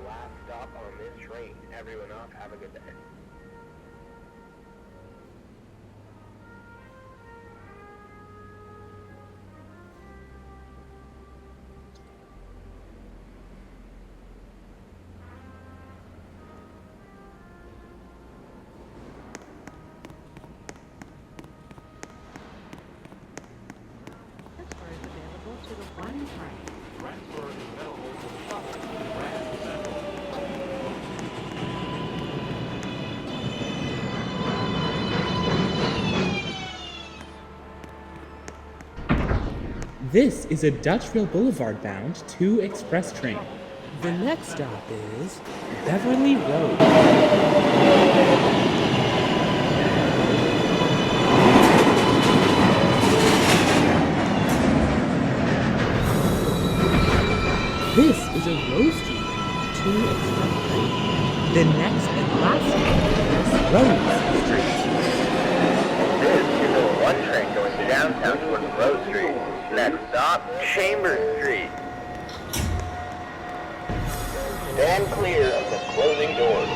last stop on this train. Everyone off, have a good day. Transfer is available to the one train. Transfer is available to the shuttle to Grand Central. This is a Dutchville Boulevard bound 2 express train. The next stop is Beverly Road. This is a Rose Street 2 express train. The next and last stop is Rose Street. This is a 1 train going downtown towards Rose Street. Next stop, Chambers Street. Stand clear of the closing doors.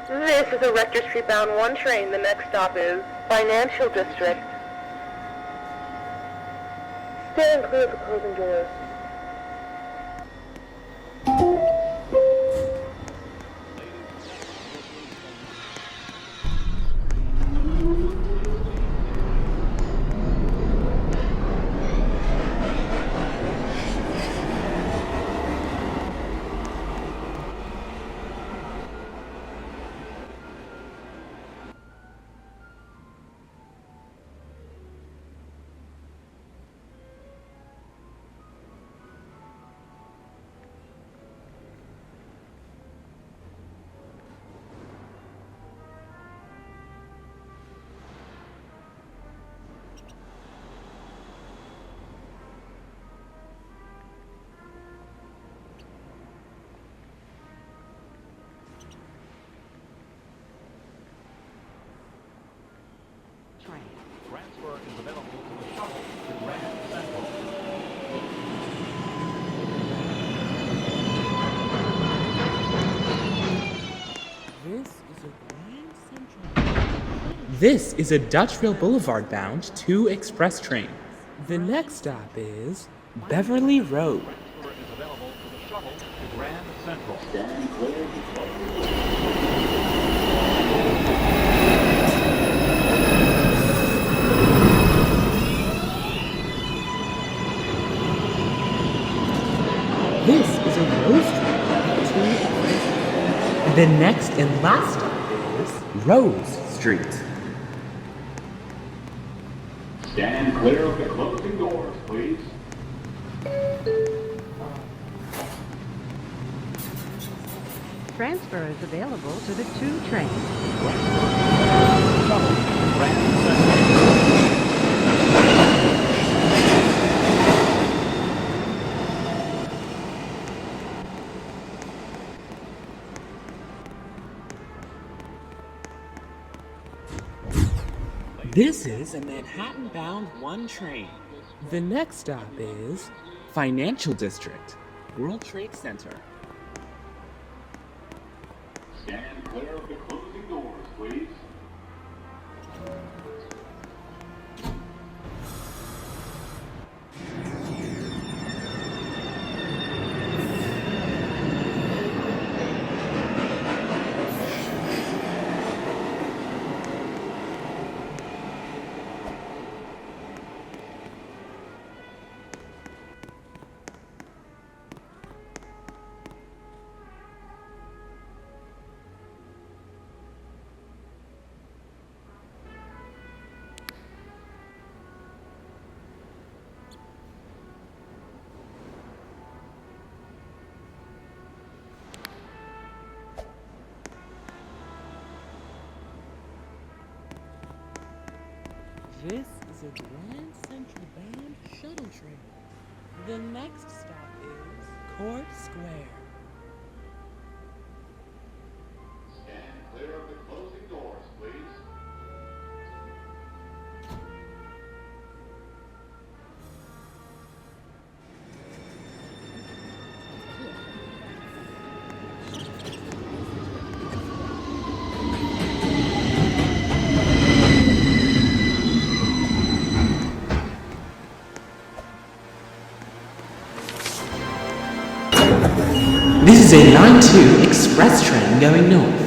This is a Rector Street bound 1 train. The next stop is Financial District. Stand clear of the closing doors. Train. Transfer is available to the shuttle to Grand Central. This is a Dutchville Boulevard bound 2 express train. The next stop is Beverly Road. Transfer is available to the shuttle to Grand Central. This is a Rose Street 2 express train. The next and last stop is Rose Street. Stand clear of the closing doors, please. Transfer is available to the 2 train. Shuttle to Grand Central. This is a Manhattan-bound 1 train. The next stop is Financial District, World Trade Center. Stand clear of the closing doors, please. This is a Grand Central Band shuttle train. The next stop is Court Square. Stand clear of the closing doors, please. This is a Line 2 express train going north.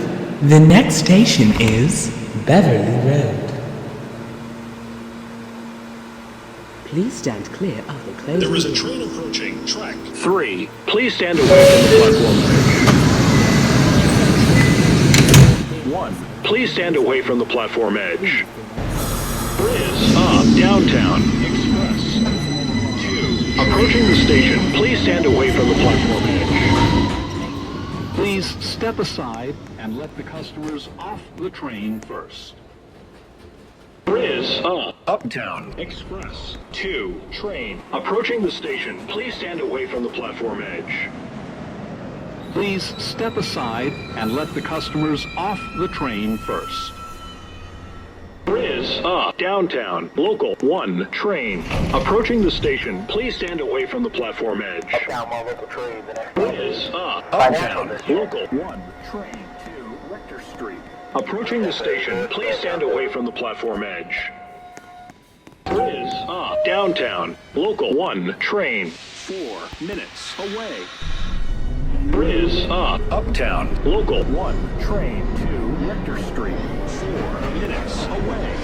The next station is Beverly Road. Please stand clear of the closing There is a doors. train approaching track 3. Please stand away from the platform edge. 1. Please stand away from the platform edge. Bridge up downtown express. 2. Approaching the station. Please stand away from the platform edge. Please step aside and let the customers off the train first. Bridge up uptown express. 2. Train approaching the station. Please stand away from the platform edge. Please step aside and let the customers off the train first. Bridge up downtown local 1 train approaching the station. Please stand away from the platform edge. Uptown Mall local trains and Bridge up uptown local 1 train to Rector Street. approaching the station. Please stand away from the platform edge. Bridge up downtown local 1 train 4 minutes away. Bridge up uptown local 1 train to Rector Street. 4 minutes away.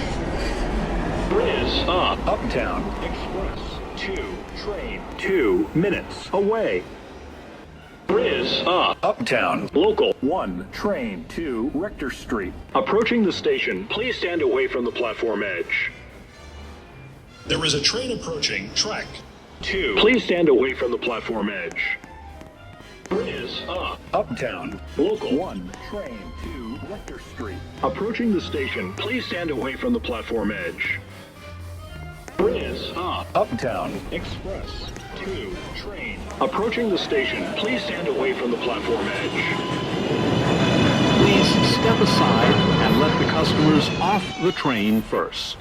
Bridge up uptown express 2 train 2 minutes away. Bridge up uptown local 1 train to Rector Street. approaching the station. Please stand away from the platform edge. There is a train approaching track 2. Please stand away from the platform edge. Bridge up uptown local 1 train to Rector Street. approaching the station. Please stand away from the platform edge. Bridge up uptown express 2 train approaching the station. Please stand away from the platform edge. Please step aside and let the customers off the train first.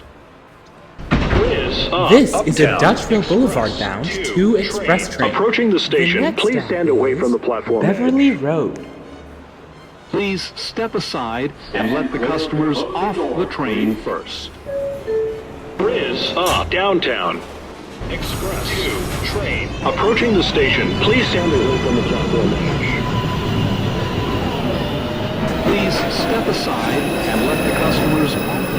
Bridge up This is a uptown Dutchville Boulevard express bound 2 2 express train. approaching the The station. next Please stop stand away is from the platform Beverly edge. Road. Please step aside and let the customers off the train first. Bridge up downtown express 2 train approaching the station. Please stand away from the platform edge. Please step aside and let the customers off the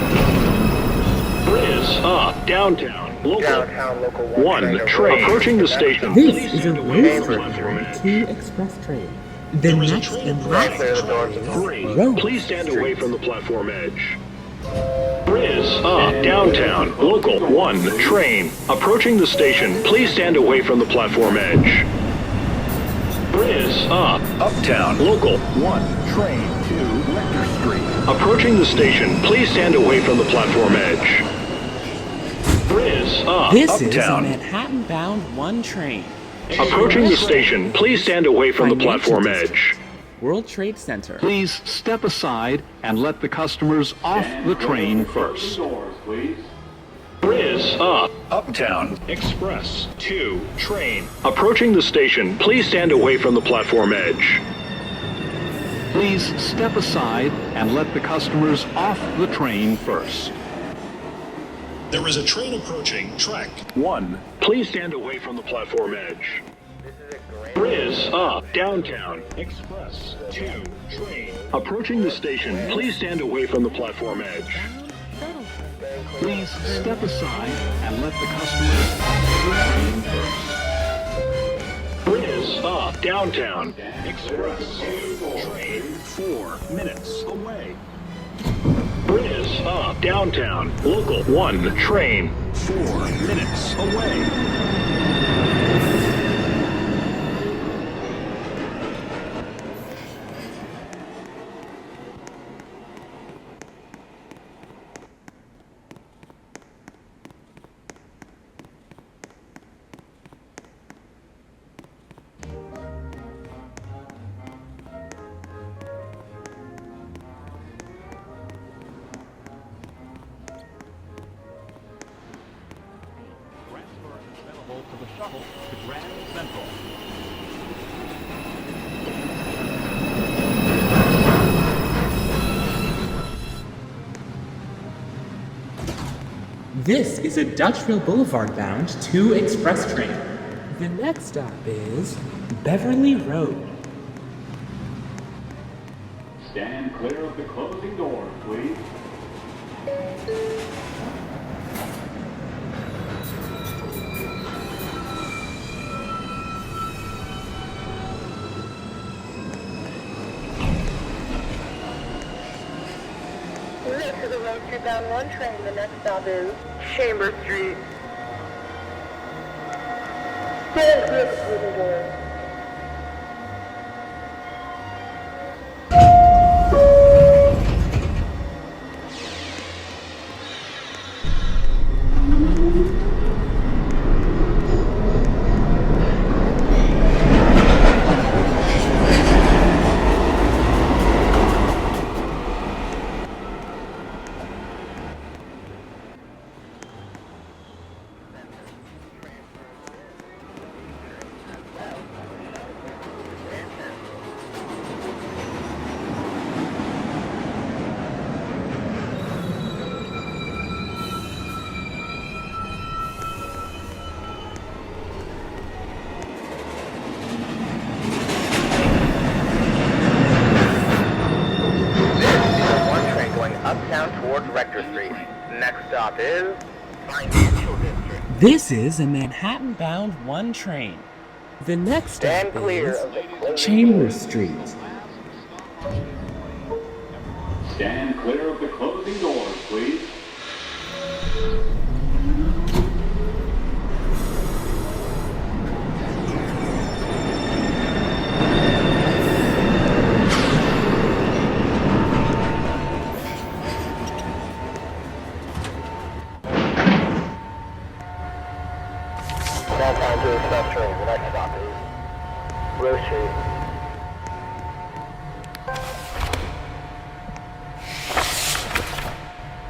Bridge up downtown local downtown local 1 train approaching the station. This Please is a stand away from the Roseburg platform Line edge. 2 express train. The There is a next train and approaching last Clear the stop doors is to 3. Rose Please stand Street. away from the platform edge. Bridge up downtown local 1 train approaching the station. Please stand away from the platform edge. Bridge up uptown local 1 train to Rector Street. approaching the station. Please stand away from the platform edge. Bridge up This is a uptown Manhattan-bound 1 train. approaching the station. Please stand away from the Financial platform District. edge. World Trade Center. Please step aside and let the customers off the train first. Doors, please. Bridge up uptown express 2 train approaching the station. Please stand away from the platform edge. Please step aside and let the customers off the train first. There is a train approaching track 1. Please stand away from the platform edge. This is a grand Bridge up downtown express 2 train approaching the station. Please stand away from the platform edge. Please step aside and let the customers off the train first. Bridge up downtown express 2 train 4 minutes away. Bridge up downtown local 1 train 4 minutes away. shuttle to Grand Central. This is a Dutchville Boulevard bound 2 express train. The next stop is Beverly Road. Stand clear of the closing doors, please. Next to the road 2-1 train, the next stop is Chamber Street. Stand clear of the closing doors. Uptown towards Rector Street. Next stop is Financial District. This is a Manhattan-bound 1 train. The next stop Stand clear of the is closing Chambers Street. Stand clear of the closing doors, please. Downtown to the express train. The next stop is Rose Street.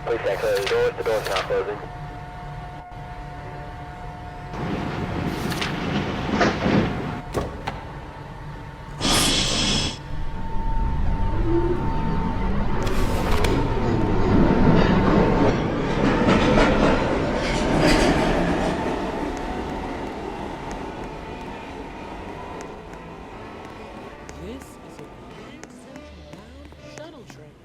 Please stand clear of the doors. The doors are not closing. This is a Grand Central-bound shuttle train.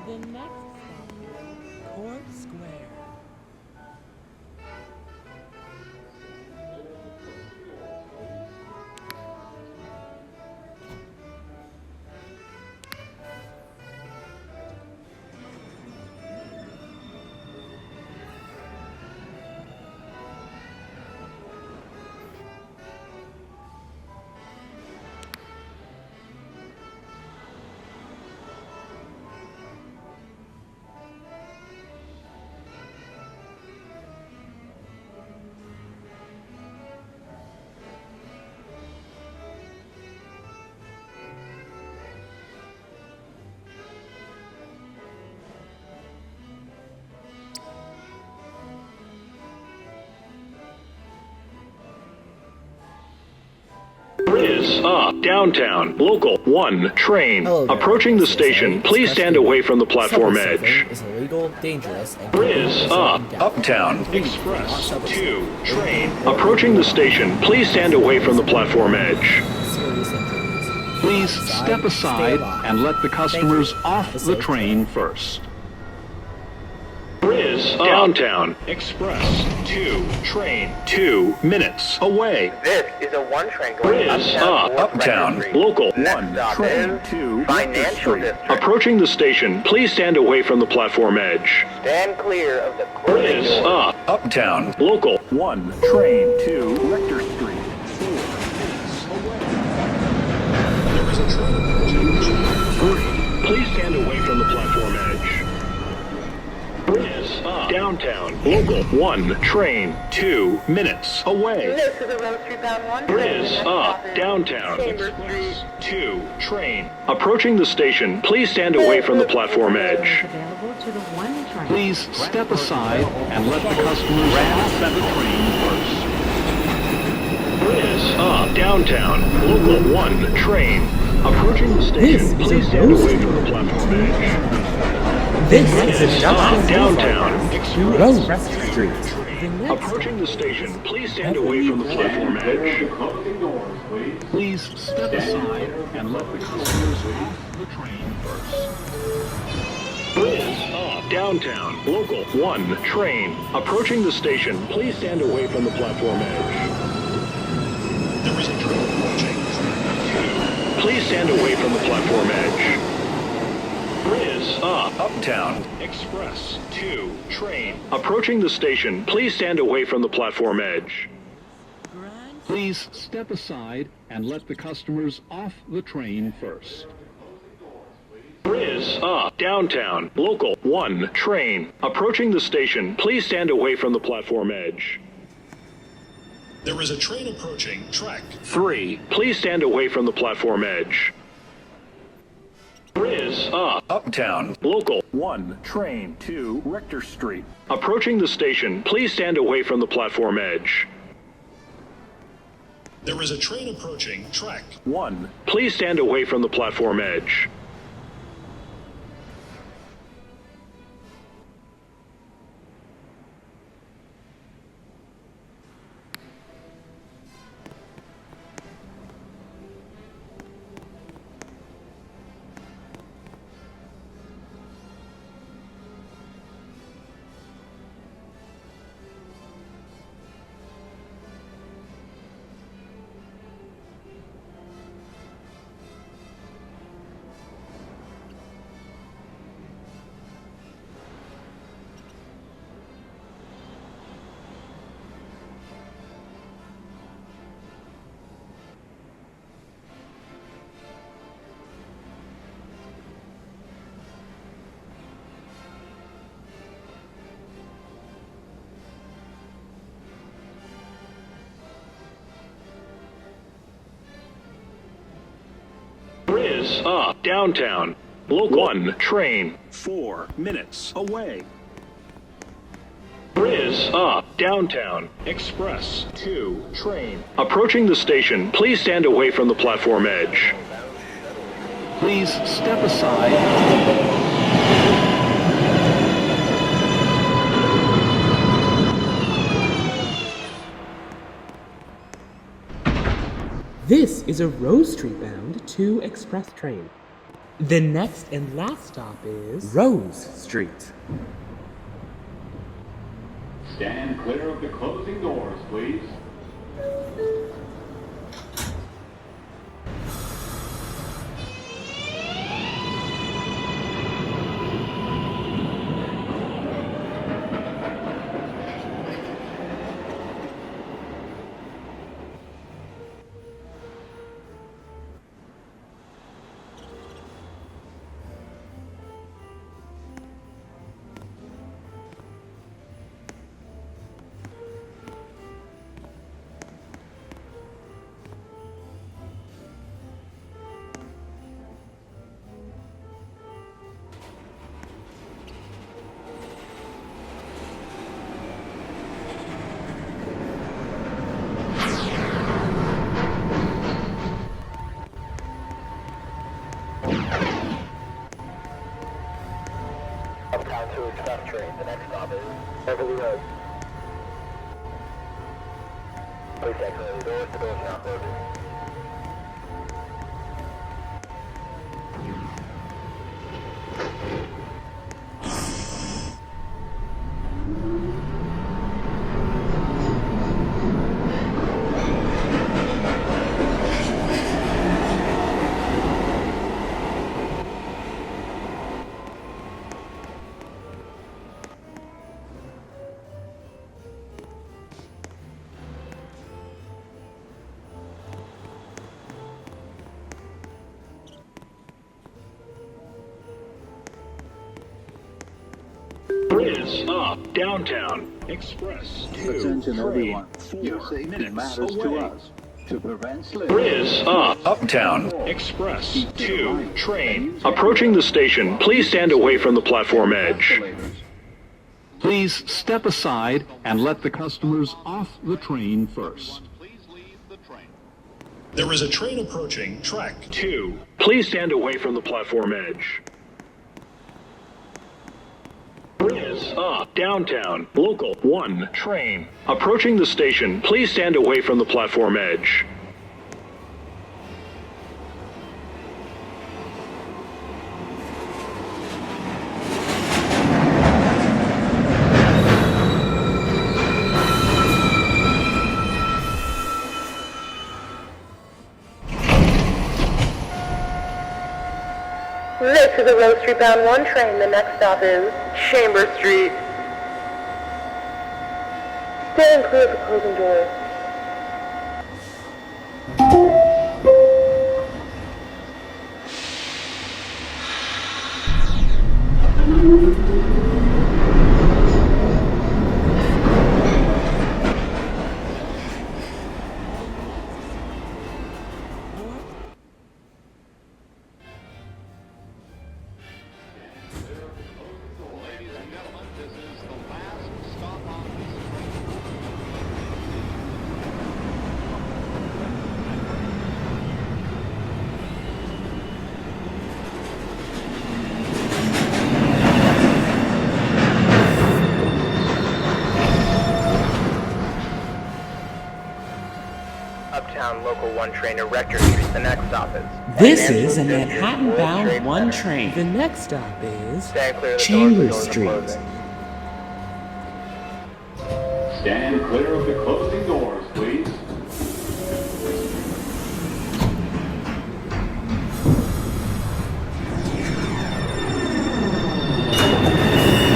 The next stop is Court Square. Is downtown local 1 train approaching the station. Please stand away from the platform edge. Is illegal, dangerous, and Is uptown express 2 train approaching the station. Please stand away from the platform edge. serious injuries. Please step aside and let the customers off the train first. Is downtown express 2 train 2 minutes away. This is a 1 train going Is uptown towards uptown Rector Street. local Next 1 stop train is 2 Financial District. approaching the station. Please stand away from the platform edge. Stand clear of the closing Is doors. uptown local 1 train to Rector Street. There is a train approaching. Please stand away from the platform edge. Is downtown local 1 train 2 minutes away. This is a road 2-1 train. Is The next stop is downtown Chamber Street. 2 train approaching the station. Please stand away from the platform edge. Available to the 1 train. Please step aside and let the customers off the train first. Riz up, downtown, local 1 train. Approaching the station, please stand away from the platform edge. This is a Up, downtown, Rose Street. approaching the station, please stand away from the platform edge. Closing doors, please. Please step aside and let the customers off the train first. Riz up, downtown, local 1 train. Approaching the station, please stand away from the platform edge. There is a train approaching. Please stand away from the platform edge. Riz up, uptown, express 2 train. Approaching the station, please stand away from the platform edge. Please step aside and let the customers off the train first. Riz up, downtown, local 1 train. Approaching the station, please stand away from the platform edge. There is a train approaching track 3. Please stand away from the platform edge. Riz up, uptown, local 1 train to Rector Street. Approaching the station, please stand away from the platform edge. There is a train approaching track 1. Please stand away from the platform edge. Riz up, downtown, local 1 train 4 minutes away. Riz up, downtown, express 2 train. Approaching the station, please stand away from the platform edge. Please step aside. This is a Rose Street bound 2 express train. The next and last stop is Rose Street. Stand clear of the closing doors, please. Uptown to express train. The next stop is Beverly Road. Please take the doors. The doors are not closing. Riz up, downtown, express 2 Attention train everyone. 4 Your safety minutes matters away. to us. To prevent slips. Riz up, uptown, express 2 train. Approaching the station, please stand away from the platform edge. Please step aside and let the customers off the train first. Please leave the There is a train approaching track 2. Please stand away from the platform edge. Riz up, downtown, local 1 train. Approaching the station, please stand away from the platform edge. This is a Rose Street bound 1 train. The next stop is Chamber Street. Stand clear of the closing doors. Ladies and gentlemen, this is the last stop on this Uptown Local 1 train to Rector Street. The next stop is... This Financial is a District, Manhattan World bound Trade 1 Center. train. The next stop is Stand clear of the Chamber doors. The doors are Street. closing. Stand clear of the closing doors, please.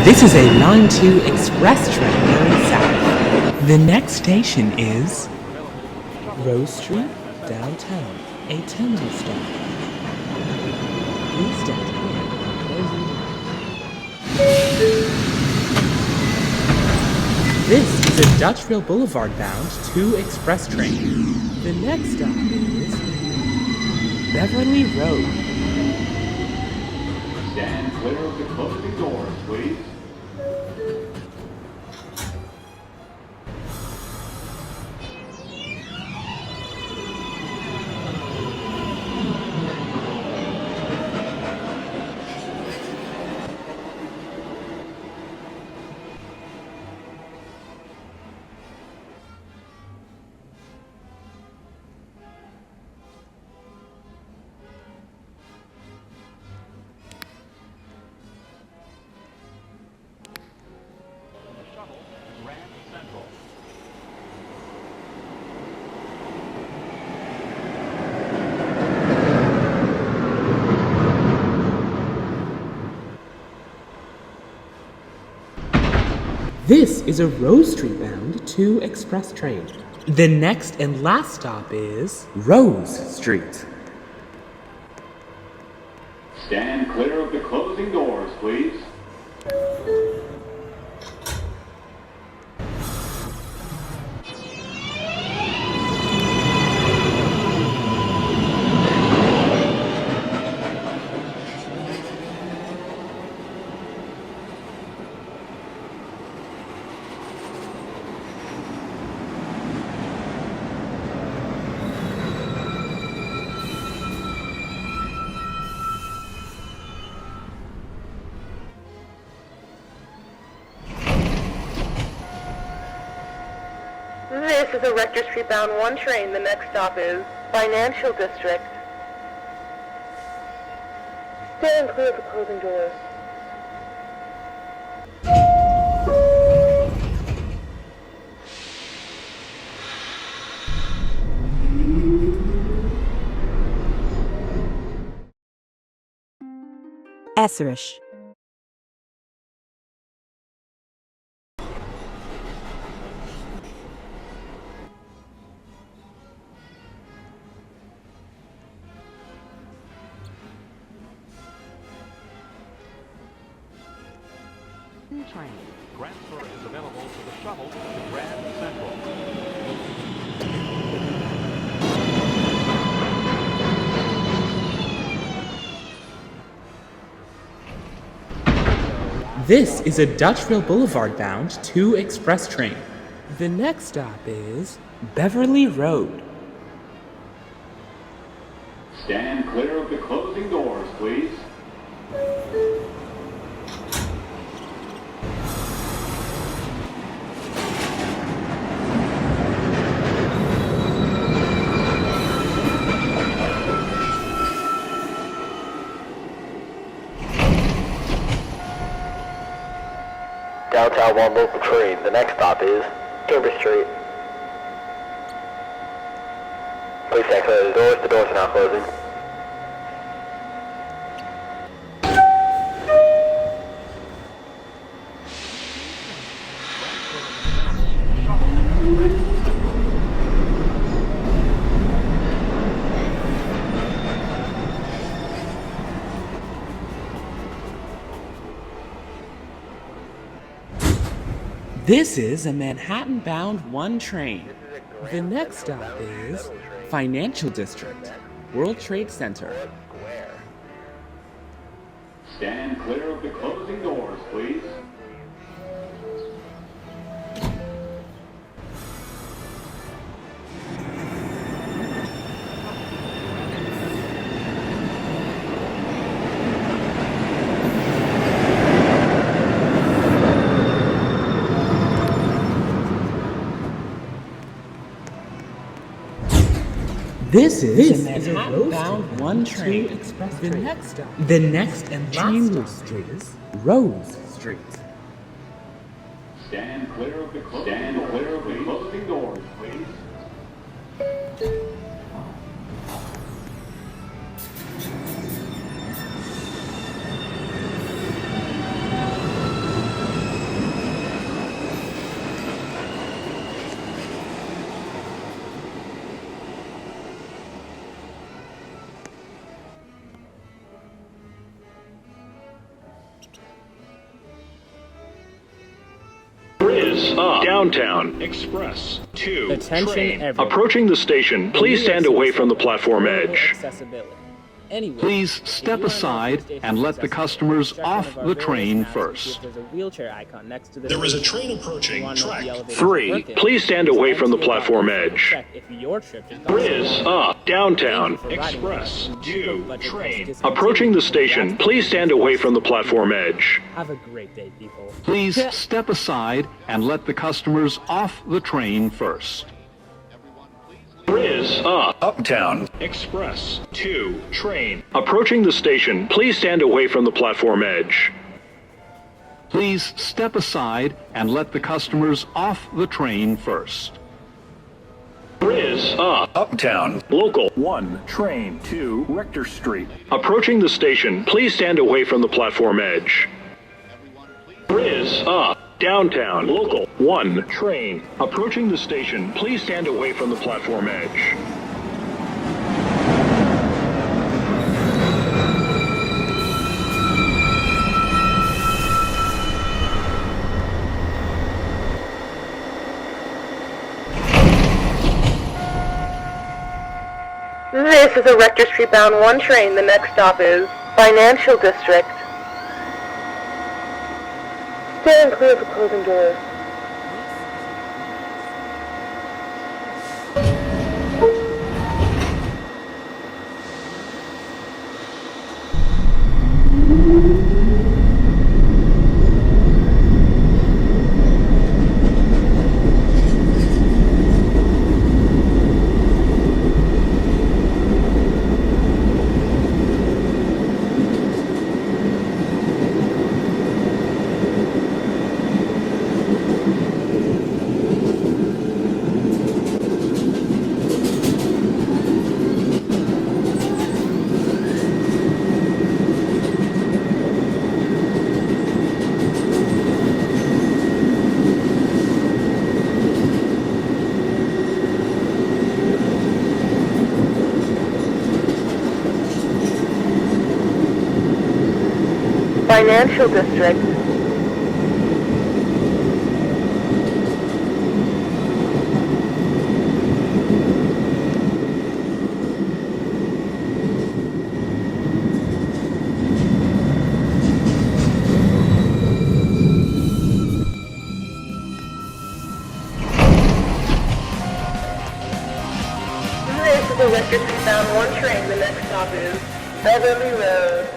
This is a Line 2 express train going south. The next station is Rose Street, downtown, a Temple stop. Please stand clear. Closing doors. This is a Dutchville Boulevard bound 2 express train. The next stop is Beverly Road. Stand clear of the closing doors, please. This is a Rose Street bound 2 express train. The next and last stop is Rose Street. Stand clear of the closing doors, please. This is a Rector Street bound 1 train. The next stop is Financial District. Stand clear of the closing doors. Esserish. Train. Transfer is available to the shuttle to Grand Central. This is a Dutchville Boulevard bound 2 express train. The next stop is Beverly Road. Stand clear of the closing doors, please. Downtown 1 local train. The next stop is Chambers Street. Please stand clear of the doors. The doors are now closing. This is a Manhattan-bound 1 train. The next stop is Financial District, World Trade Center. Stand clear of the closing doors, please. This is a Manhattan-bound 1 train. The next and last stop is Rose Street. Stand clear of the closing doors, please. Is Downtown Express 2 Attention train. everyone. Approaching the station, please stand away from the platform edge. Accessibility. Anyway, Please step aside and let the customers off the train first. There's a wheelchair icon next to the There is a train approaching track 3. working. Please stand away from the platform edge. Check if your trip is Riz Downtown Express 2 train. Approaching the station, please stand away from the platform edge. Have a great day, people. Please step aside and let the customers off the train first. Riz Uptown Express 2 train. Approaching the station, please stand away from the platform edge. Please step aside and let the customers off the train first. Riz Uptown Local 1 train to Rector Street. Approaching the station, please stand away from the platform edge. Riz Downtown Local 1 train. Approaching the station, please stand away from the platform edge. This is a Rector Street bound 1 train. The next stop is Financial District. Stand clear of the closing doors. Financial District. This is a Rector Street bound 1 train. The next stop is Beverly Road.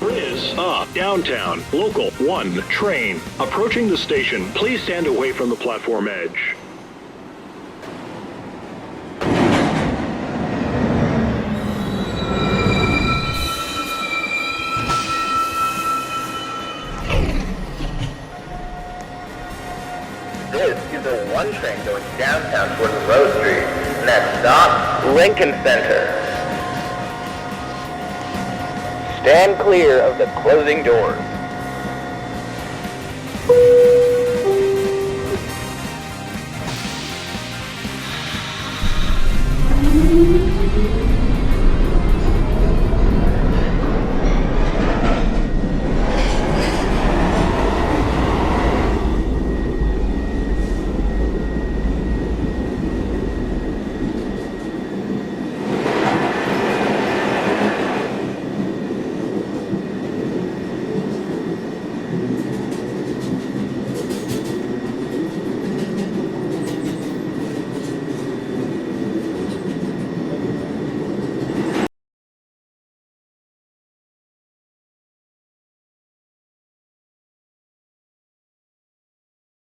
Riz up, downtown, local 1 train. Approaching the station, please stand away from the platform edge. This is a 1 train going downtown towards Rose Street. Next stop, Lincoln Center. Stand clear of the closing doors.